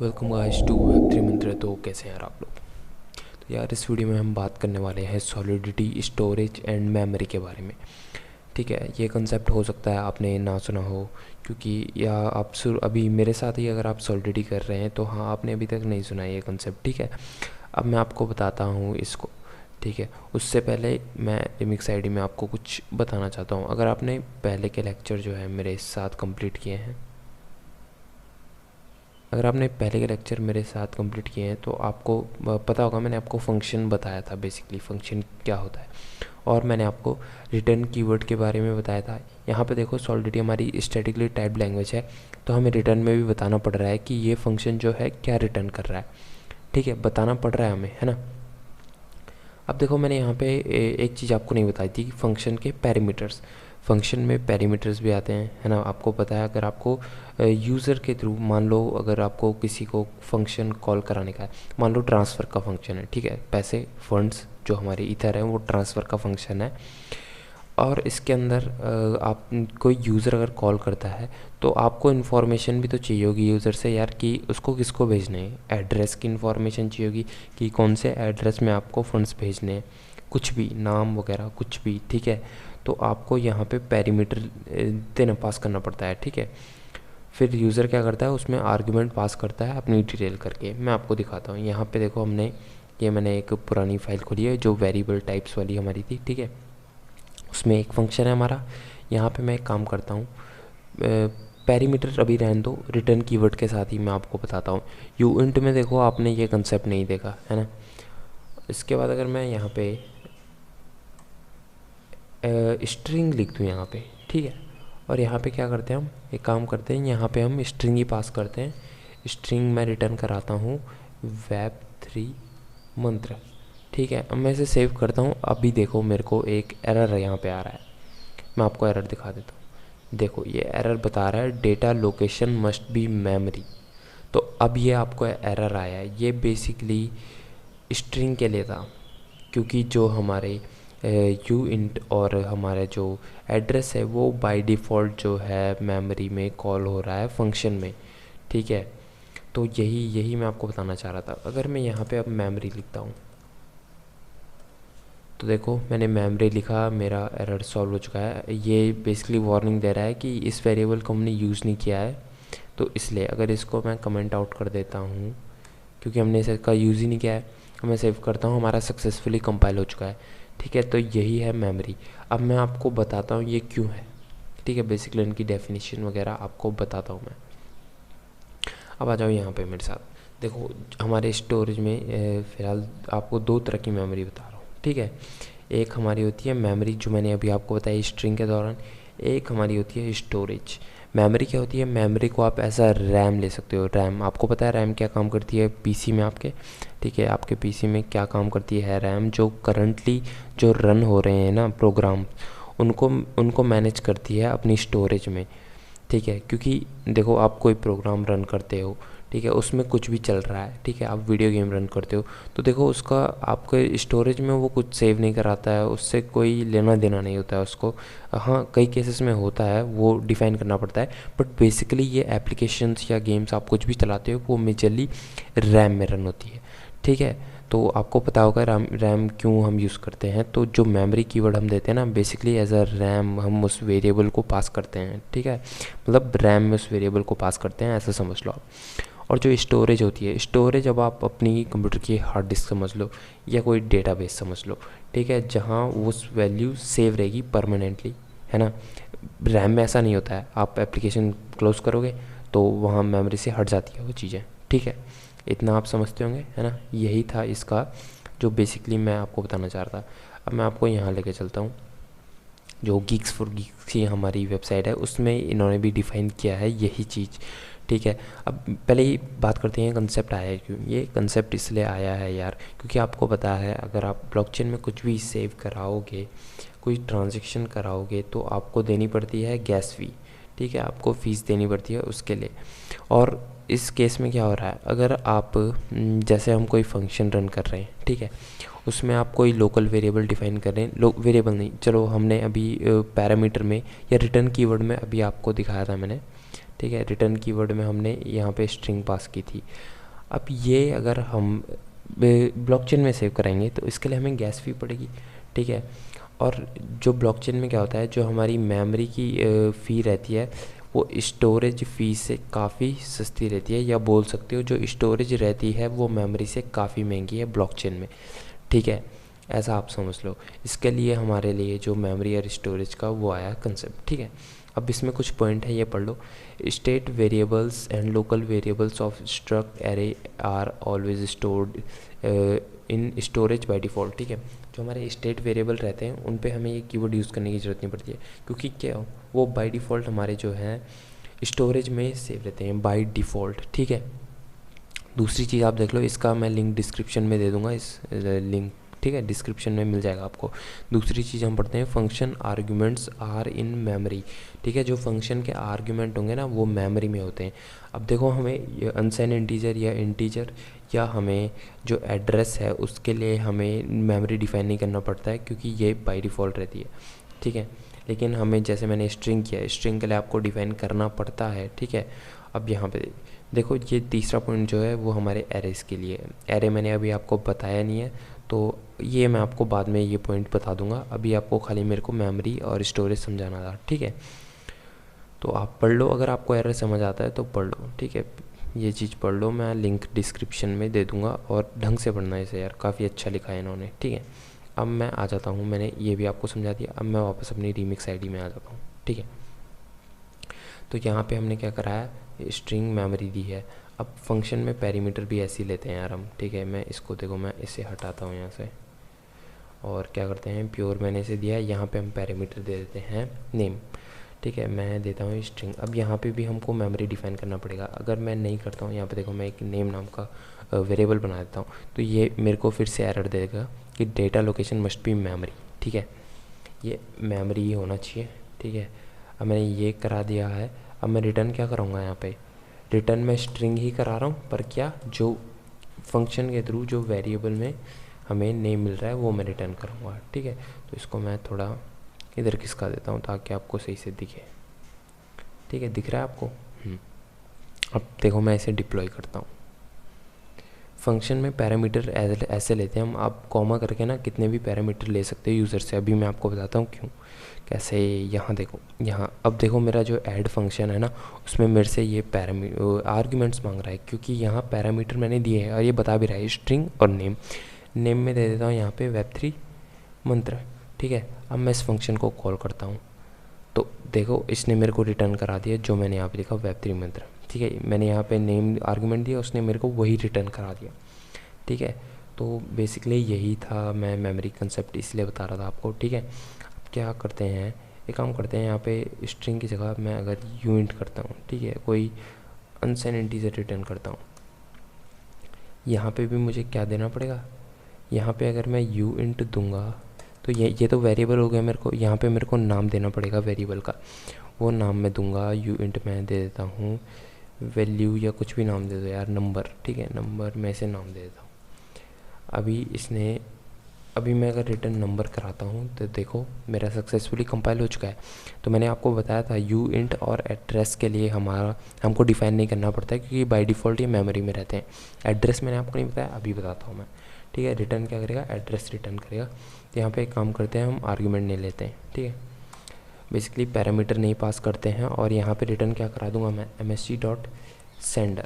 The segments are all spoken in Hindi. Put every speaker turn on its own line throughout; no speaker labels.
वेलकम गाइस टू वेब3 मंत्र। तो कैसे हैं यार आप लोग। तो यार इस वीडियो में हम बात करने वाले हैं सॉलिडिटी, स्टोरेज एंड मेमोरी के बारे में। ठीक है, ये कंसेप्ट हो सकता है आपने ना सुना हो, क्योंकि या आप अभी मेरे साथ ही अगर आप सॉलिडिटी कर रहे हैं तो हाँ, आपने अभी तक नहीं सुना है ये कंसेप्ट। ठीक है, अब मैं आपको बताता हूँ इसको। ठीक है, उससे पहले मैं रिमिक्स आईडी में आपको कुछ बताना चाहता हूँ। अगर आपने पहले के लेक्चर जो है मेरे साथ कंप्लीट किए हैं, अगर आपने पहले के लेक्चर मेरे साथ कंप्लीट किए हैं तो आपको पता होगा, मैंने आपको फंक्शन बताया था। बेसिकली फंक्शन क्या होता है, और मैंने आपको रिटर्न कीवर्ड के बारे में बताया था। यहाँ पे देखो, सॉलिडिटी हमारी स्टैटिकली टाइप्ड लैंग्वेज है, तो हमें रिटर्न में भी बताना पड़ रहा है कि ये फंक्शन जो है क्या रिटर्न कर रहा है। ठीक है, बताना पड़ रहा है हमें, है ना। अब देखो, मैंने यहाँ पे एक चीज़ आपको नहीं बताई थी कि फंक्शन के पैरामीटर्स। फंक्शन में पैरामीटर्स भी आते हैं, है ना। आपको पता है, अगर आपको यूज़र के थ्रू, मान लो अगर आपको किसी को फंक्शन कॉल कराने का है, मान लो ट्रांसफ़र का फंक्शन है। ठीक है, पैसे, फंड्स जो हमारे ईथर है वो ट्रांसफ़र का फंक्शन है। और इसके अंदर आप कोई यूज़र अगर कॉल करता है तो आपको इन्फॉर्मेशन भी तो चाहिए होगी यूज़र से यार, कि उसको किसको भेजने हैं। एड्रेस की इन्फॉर्मेशन चाहिए होगी कि कौन से एड्रेस में आपको फंड्स भेजने हैं, कुछ भी नाम वगैरह कुछ भी। ठीक है, तो आपको यहाँ पे पैरामीटर देना, पास करना पड़ता है। ठीक है, फिर यूज़र क्या करता है, उसमें आर्गुमेंट पास करता है अपनी डिटेल करके। मैं आपको दिखाता हूँ। यहाँ पे देखो, मैंने एक पुरानी फाइल खोली है जो वेरिएबल टाइप्स वाली हमारी थी। ठीक है, उसमें एक फंक्शन है हमारा। यहाँ पे मैं एक काम करता हूँ, पैरामीटर अभी रहने दो, रिटर्न कीवर्ड के साथ ही मैं आपको बताता हूँ। यूइंट में देखो, आपने ये कंसेप्ट नहीं देखा है ना। इसके बाद अगर मैं यहाँ पे स्ट्रिंग लिख दूँ यहाँ पे, ठीक है, और यहाँ पे क्या करते हैं हम, एक काम करते हैं, यहाँ पे हम स्ट्रिंग ही पास करते हैं। स्ट्रिंग मैं रिटर्न कराता हूँ web3 मंत्र। ठीक है, अब मैं इसे सेव करता हूँ। अभी देखो, मेरे को एक एरर यहाँ पे आ रहा है, मैं आपको एरर दिखा देता हूँ। देखो, ये एरर बता रहा है data location must be memory. तो अब ये आपको एरर आया है, ये बेसिकली स्ट्रिंग के लिए था, क्योंकि जो हमारे यू इंट और हमारे जो एड्रेस है वो बाय डिफ़ॉल्ट जो है मेमोरी में कॉल हो रहा है फंक्शन में। ठीक है, तो यही मैं आपको बताना चाह रहा था। अगर मैं यहाँ पे अब मेमोरी लिखता हूँ तो देखो, मैंने मेमोरी लिखा, मेरा एरर सॉल्व हो चुका है। ये बेसिकली वार्निंग दे रहा है कि इस वेरिएबल को हमने यूज़ नहीं किया है, तो इसलिए अगर इसको मैं कमेंट आउट कर देता हूँ, क्योंकि हमने इसका यूज़ ही नहीं किया है। मैं सेव करता हूँ, हमारा सक्सेसफुली कंपाइल हो चुका है। ठीक है, तो यही है मेमोरी। अब मैं आपको बताता हूँ ये क्यों है। ठीक है, बेसिकली इनकी डेफिनेशन वगैरह आपको बताता हूँ मैं। अब आ जाओ यहाँ पे मेरे साथ। देखो, हमारे स्टोरेज में फ़िलहाल आपको दो तरह की मेमोरी बता रहा हूँ। ठीक है, एक हमारी होती है मेमोरी, जो मैंने अभी आपको बताई स्ट्रिंग के दौरान। एक हमारी होती है स्टोरेज। मेमोरी क्या होती है, मेमोरी को आप ऐसा रैम ले सकते हो। रैम, आपको पता है रैम क्या काम करती है पीसी में आपके। ठीक है, आपके पीसी में क्या काम करती है रैम, जो करंटली जो रन हो रहे हैं ना प्रोग्राम, उनको उनको मैनेज करती है अपनी स्टोरेज में। ठीक है, क्योंकि देखो, आप कोई प्रोग्राम रन करते हो, ठीक है, उसमें कुछ भी चल रहा है, ठीक है, आप वीडियो गेम रन करते हो, तो देखो उसका आपके स्टोरेज में वो कुछ सेव नहीं कराता है, उससे कोई लेना देना नहीं होता है उसको। हाँ, कई केसेस में होता है, वो डिफ़ाइन करना पड़ता है, बट बेसिकली ये एप्लीकेशंस या गेम्स आप कुछ भी चलाते हो वो मेजरली रैम में रन होती है। ठीक है, तो आपको पता होगा रैम क्यों हम यूज़ करते हैं। तो जो मेमोरी कीवर्ड हम देते हैं ना, बेसिकली एज अ रैम हम उस वेरिएबल को पास करते हैं। ठीक है, मतलब रैम में उस वेरिएबल को पास करते हैं, ऐसा समझ लो आप। और जो स्टोरेज होती है, स्टोरेज अब आप अपनी कंप्यूटर की हार्ड डिस्क समझ लो या कोई डेटाबेस समझ लो। ठीक है, जहाँ उस वैल्यू सेव रहेगी परमानेंटली, है ना। रैम में ऐसा नहीं होता है, आप एप्लीकेशन क्लोज करोगे तो वहाँ मेमोरी से हट जाती है वो चीज़ें। ठीक है, इतना आप समझते होंगे, है ना। यही था इसका जो बेसिकली मैं आपको बताना चाह रहा था। अब मैं आपको यहाँ लेके चलता हूँ, जो गीक्स फॉर गीक्स की हमारी वेबसाइट है, उसमें इन्होंने भी डिफ़ाइन किया है यही चीज़। ठीक है, अब पहले ही बात करते हैं कंसेप्ट आया है क्यों। ये कंसेप्ट इसलिए आया है यार, क्योंकि आपको पता है, अगर आप ब्लॉकचेन में कुछ भी सेव कराओगे, कोई ट्रांजैक्शन कराओगे, तो आपको देनी पड़ती है गैस फी। ठीक है, आपको फ़ीस देनी पड़ती है उसके लिए। और इस केस में क्या हो रहा है, अगर आप जैसे हम कोई फंक्शन रन कर रहे हैं, ठीक है, उसमें आप कोई लोकल वेरिएबल डिफ़ाइन कर रहे हैं, वेरिएबल नहीं, चलो हमने अभी पैरामीटर में या रिटर्न कीवर्ड में अभी आपको दिखाया था मैंने। ठीक है। रिटर्न कीवर्ड में हमने यहाँ पे स्ट्रिंग पास की थी। अब ये अगर हम ब्लॉकचेन में सेव कराएंगे तो इसके लिए हमें गैस फी पड़ेगी, ठीक है। और जो ब्लॉकचेन में क्या होता है, जो हमारी मेमोरी की फ़ी रहती है वो स्टोरेज फ़ी से काफ़ी सस्ती रहती है, या बोल सकते हो जो स्टोरेज रहती है वो मेमोरी से काफ़ी महंगी है ब्लॉकचेन में, ठीक है। ऐसा आप समझ लो। इसके लिए हमारे लिए जो मेमोरी और स्टोरेज का वो आया कंसेप्ट, ठीक है। अब इसमें कुछ पॉइंट है, ये पढ़ लो। State variables and local variables of struct array are always stored in storage by default, ठीक है। जो हमारे स्टेट वेरिएबल रहते हैं उन पे हमें ये कीवर्ड यूज़ करने की ज़रूरत नहीं पड़ती है, क्योंकि क्या वो बाय डिफ़ॉल्ट हमारे जो हैं स्टोरेज में सेव रहते हैं बाय डिफ़ॉल्ट, ठीक है। दूसरी चीज़ आप देख लो, इसका मैं लिंक डिस्क्रिप्शन में दे दूँगा, इस लिंक, ठीक है, डिस्क्रिप्शन में मिल जाएगा आपको। दूसरी चीज़ हम पढ़ते हैं function arguments are in memory, ठीक है। जो फंक्शन के आर्ग्यूमेंट होंगे ना वो मेमोरी में होते हैं। अब देखो हमें अनसाइन इंटीजर या इंटीजर या हमें जो एड्रेस है उसके लिए हमें मेमोरी डिफाइन नहीं करना पड़ता है, क्योंकि ये बाय डिफ़ॉल्ट रहती है, ठीक है। लेकिन हमें, जैसे मैंने स्ट्रिंग किया है, स्ट्रिंग के लिए आपको डिफाइन करना पड़ता है, ठीक है। अब यहाँ पे देखो ये तीसरा पॉइंट जो है वो हमारे एरेस के लिए है। एरे मैंने अभी आपको बताया नहीं है, तो ये मैं आपको बाद में ये पॉइंट बता दूंगा। अभी आपको खाली मेरे को मेमोरी और स्टोरेज समझाना था, ठीक है। तो आप पढ़ लो, अगर आपको एरर समझ आता है तो पढ़ लो, ठीक है। ये चीज़ पढ़ लो, मैं लिंक डिस्क्रिप्शन में दे दूंगा, और ढंग से पढ़ना है इसे यार, काफ़ी अच्छा लिखा है इन्होंने, ठीक है। अब मैं आ जाता हूँ, मैंने ये भी आपको समझा दिया, अब मैं वापस अपनी रीमिक्स आईडी में आ जाता हूँ, ठीक है। तो यहाँ पे हमने क्या कराया, स्ट्रिंग मेमोरी दी है। अब फंक्शन में पैरामीटर भी ऐसे ही लेते हैं यार हम, ठीक है। मैं इसको देखो, मैं इसे हटाता हूँ यहाँ से, और क्या करते हैं, प्योर मैंने इसे दिया है, यहाँ पे हम पैरामीटर दे देते हैं नेम, ठीक है। मैं देता हूँ स्ट्रिंग। अब यहाँ पे भी हमको मेमोरी डिफाइन करना पड़ेगा। अगर मैं नहीं करता हूँ, यहाँ पे देखो मैं एक नेम नाम का वेरिएबल बना देता हूँ, तो ये मेरे को फिर से एरर देगा कि data location must be memory, ठीक है। ये मेमोरी ही होना चाहिए, ठीक है। अब मैंने ये करा दिया है। अब मैं रिटर्न क्या कराऊँगा, यहाँ पे रिटर्न में स्ट्रिंग ही करा रहा हूँ, पर क्या जो फंक्शन के थ्रू जो वेरिएबल में हमें नेम मिल रहा है वो मैं रिटर्न करूँगा, ठीक है। तो इसको मैं थोड़ा इधर खिसका देता हूँ ताकि आपको सही से दिखे, ठीक है। दिख रहा है आपको? अब देखो मैं इसे डिप्लॉय करता हूँ। फंक्शन में पैरामीटर ऐसे लेते हैं हम, आप कॉमा करके ना कितने भी पैरामीटर ले सकते हो यूज़र से। अभी मैं आपको बताता हूँ क्यों, कैसे। यहाँ देखो, यहाँ अब देखो मेरा जो ऐड फंक्शन है ना, उसमें मेरे से ये आर्ग्यूमेंट्स मांग रहा है, क्योंकि यहाँ पैरामीटर मैंने दिए हैं और ये बता भी रहा है स्ट्रिंग और नेम। नेम में दे देता हूँ यहाँ पे web3 मंत्र, ठीक है। अब मैं इस फंक्शन को कॉल करता हूँ, तो देखो इसने मेरे को रिटर्न करा दिया जो मैंने यहाँ पे लिखा web3 मंत्र, ठीक है। मैंने यहाँ पे नेम आर्गुमेंट दिया, उसने मेरे को वही रिटर्न करा दिया, ठीक है। तो बेसिकली यही था, मैं मेमोरी कंसेप्ट इसलिए बता रहा था आपको, ठीक है। अब क्या करते हैं, एक काम करते हैं, यहाँ पे स्ट्रिंग की जगह मैं अगर यूइंट करता हूँ, ठीक है, कोई अनसाइन इंटीजर रिटर्न करता हूँ, यहाँ पे भी मुझे क्या देना पड़ेगा, यहाँ पे अगर मैं यूइंट दूंगा तो ये तो वेरिएबल हो गया, मेरे को यहाँ पे मेरे को नाम देना पड़ेगा वेरिएबल का। वो नाम मैं दूंगा, यूइंट मैं दे देता हूँ वैल्यू, या कुछ भी नाम दे दो यार, नंबर, ठीक है। नंबर मैं इसे नाम दे देता हूँ। अभी मैं अगर रिटर्न नंबर कराता हूँ तो देखो मेरा सक्सेसफुली कंपाइल हो चुका है। तो मैंने आपको बताया था यूइंट और एड्रेस के लिए हमको डिफाइन नहीं करना पड़ता है, क्योंकि बाय डिफ़ॉल्ट ये मेमोरी में रहते हैं। एड्रेस मैंने आपको नहीं बताया, अभी बताता हूँ मैं, ठीक है। रिटर्न क्या करेगा, एड्रेस रिटर्न करेगा। तो यहाँ पे एक काम करते हैं, हम आर्ग्यूमेंट नहीं लेते हैं, ठीक है। बेसिकली पैरामीटर नहीं पास करते हैं, और यहाँ पे रिटर्न क्या करा दूंगा मैं, msg.sender।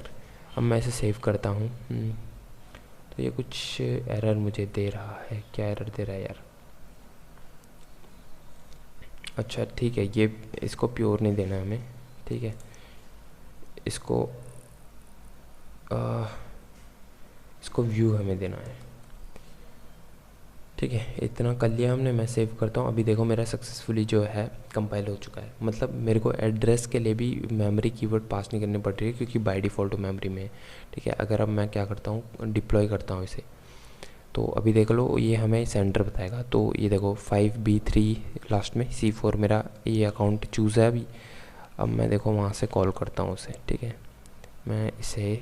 अब मैं इसे सेव करता हूँ। तो ये कुछ एरर मुझे दे रहा है, क्या एरर दे रहा है यार। अच्छा ठीक है, ये इसको प्योर नहीं देना हमें, ठीक है। इसको व्यू हमें देना है, ठीक है। इतना कर लिया हमने, मैं सेव करता हूँ। अभी देखो मेरा सक्सेसफुली जो है कंपाइल हो चुका है, मतलब मेरे को एड्रेस के लिए भी मेमोरी कीवर्ड पास नहीं करनी पड़ रही है, क्योंकि बाय डिफ़ॉल्ट मेमोरी में है, ठीक है। अगर अब मैं क्या करता हूँ, डिप्लॉय करता हूँ इसे, तो अभी देख लो ये हमें सेंटर बताएगा। तो ये देखो 5B3 लास्ट में C4 मेरा ये अकाउंट चूज़ है अभी। अब मैं देखो वहाँ से कॉल करता हूँ उसे, ठीक है। मैं इसे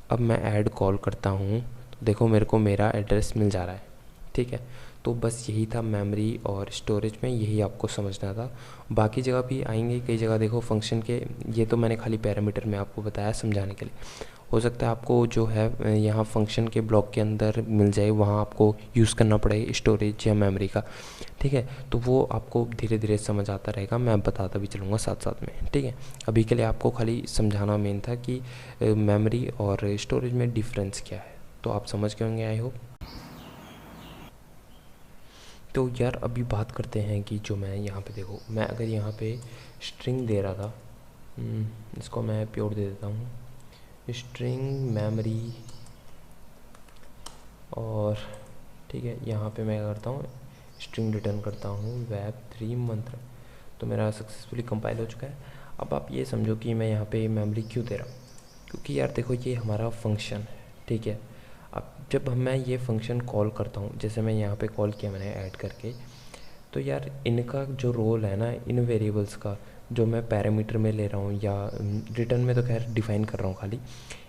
अब मैं ऐड कॉल करता हूँ, तो देखो मेरे को मेरा एड्रेस मिल जा रहा है, ठीक है। तो बस यही था मेमोरी और स्टोरेज में, यही आपको समझना था। बाकी जगह भी आएंगे, कई जगह देखो फंक्शन के, ये तो मैंने खाली पैरामीटर में आपको बताया समझाने के लिए। हो सकता है आपको जो है यहाँ फंक्शन के ब्लॉक के अंदर मिल जाए, वहाँ आपको यूज़ करना पड़े स्टोरेज या मेमोरी का, ठीक है। तो वो आपको धीरे धीरे समझ आता रहेगा, मैं बताता भी चलूँगा साथ साथ में, ठीक है। अभी के लिए आपको खाली समझाना मेन था कि मेमोरी और स्टोरेज में डिफरेंस क्या है, तो आप समझ गए होंगे आई होप। तो यार अभी बात करते हैं कि जो मैं यहाँ पे देखो, मैं अगर यहाँ पे स्ट्रिंग दे रहा था, इसको मैं प्योर दे देता हूँ, स्ट्रिंग मेमोरी, और ठीक है यहाँ पे मैं क्या करता हूँ, स्ट्रिंग रिटर्न करता हूँ web3 मंत्र। तो मेरा सक्सेसफुली कंपाइल हो चुका है। अब आप ये समझो कि मैं यहाँ पे मेमोरी क्यों दे रहा हूँ, क्योंकि यार देखो ये हमारा फंक्शन है, ठीक है। अब जब मैं ये फंक्शन कॉल करता हूँ, जैसे मैं यहाँ पे कॉल किया मैंने ऐड करके, तो यार इनका जो रोल है ना, इन वेरिएबल्स का जो मैं पैरामीटर में ले रहा हूँ या रिटर्न में तो खैर डिफाइन कर रहा हूँ खाली,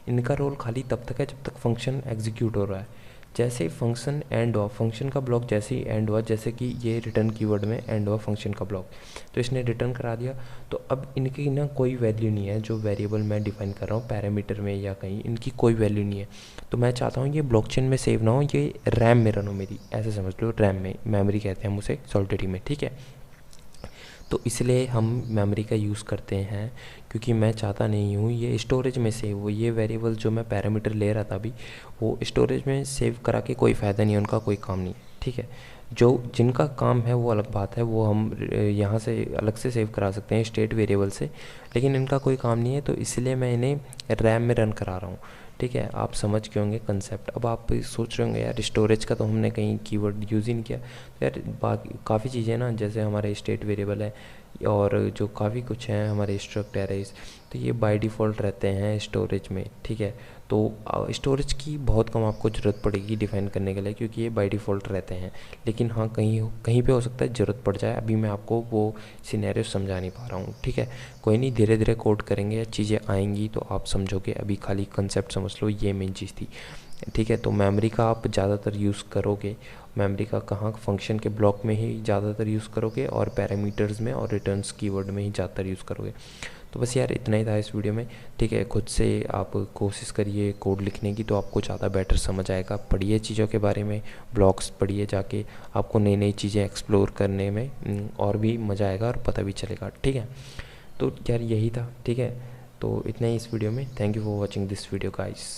इनका रोल खाली तब तक है जब तक फंक्शन एग्जीक्यूट हो रहा है। जैसे ही फंक्शन एंड हुआ, फंक्शन का ब्लॉक जैसे ही एंड हुआ, जैसे कि ये रिटर्न कीवर्ड में एंड हुआ फंक्शन का ब्लॉक, तो इसने रिटर्न करा दिया, तो अब इनकी ना कोई वैल्यू नहीं है, जो वेरिएबल मैं डिफाइन कर रहा हूँ पैरामीटर में या कहीं, इनकी कोई वैल्यू नहीं है। तो मैं चाहता हूँ ये ब्लॉकचेन में सेव ना हो, ये रैम में रन हो मेरी, ऐसे समझ लो, रैम में, मेमोरी कहते हैं हम उसे सॉलिडरी में, ठीक है। तो इसलिए हम मेमोरी का यूज़ करते हैं, क्योंकि मैं चाहता नहीं हूँ ये स्टोरेज में सेव हो, ये वेरिएबल जो मैं पैरामीटर ले रहा था अभी, वो स्टोरेज में सेव करा के कोई फ़ायदा नहीं है, उनका कोई काम नहीं है, ठीक है। जो जिनका काम है वो अलग बात है, वो हम यहाँ से अलग से सेव करा सकते हैं स्टेट वेरिएबल से, लेकिन इनका कोई काम नहीं है, तो इसलिए मैं इन्हें रैम में रन करा रहा हूँ, ठीक है। आप समझ के होंगे कंसेप्ट। अब आप सोच रहे होंगे यार स्टोरेज का तो हमने कहीं कीवर्ड यूज़ ही नहीं किया। तो यार बाकी काफ़ी चीज़ें ना, जैसे हमारे स्टेट वेरिएबल है और जो काफ़ी कुछ हैं हमारे स्ट्रक्ट एरेज, तो ये बाय डिफ़ॉल्ट रहते हैं स्टोरेज में, ठीक है। तो स्टोरेज की बहुत कम आपको ज़रूरत पड़ेगी डिफ़ाइन करने के लिए, क्योंकि ये बाय डिफ़ॉल्ट रहते हैं। लेकिन हाँ कहीं कहीं पे हो सकता है ज़रूरत पड़ जाए, अभी मैं आपको वो सिनेरियो समझा नहीं पा रहा हूँ, ठीक है। कोई नहीं, धीरे धीरे कोड करेंगे, चीज़ें आएंगी तो आप समझोगे, अभी खाली कंसेप्ट समझ लो, ये मेन चीज़ थी, ठीक है। तो मेमोरी का आप ज़्यादातर यूज़ करोगे, मेमोरी का कहाँ, फंक्शन के ब्लॉक में ही ज़्यादातर यूज़ करोगे, और पैरामीटर्स में और रिटर्न्स कीवर्ड में ही ज़्यादातर यूज़ करोगे। तो बस यार इतना ही था इस वीडियो में, ठीक है। खुद से आप कोशिश करिए कोड लिखने की, तो आपको ज़्यादा बेटर समझ आएगा। पढ़िए चीज़ों के बारे में, ब्लॉग्स पढ़िए जाके, आपको नई नई चीज़ें एक्सप्लोर करने में और भी मज़ा आएगा और पता भी चलेगा, ठीक है। तो यार यही था, ठीक है। तो इतना ही इस वीडियो में। Thank you for watching this video guys.